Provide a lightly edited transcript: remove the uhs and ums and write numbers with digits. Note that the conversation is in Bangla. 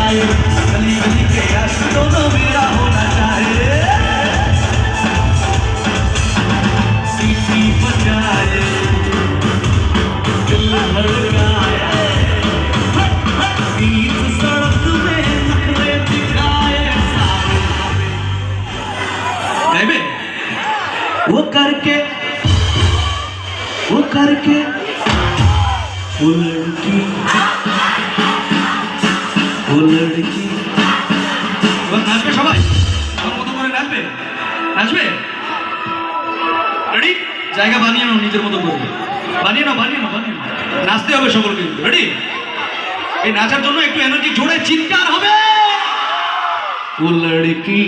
आए, गली गली के दोनों मेरा होना चाहे, सीटी बजाए दिल धड़काए, बीच सड़क में नखरे दिखाए सारे वो करके वो लड़की नाचবে সবাই আমার মতো করে নাচবে রেডি জায়গা বানিয়ে নাও নিজের মতো করে বানিয়ে নাও নাচতে হবে সকলকে রেডি এই নাচার জন্য একটু এনার্জি জোরে চিৎকার হবে वो लड़की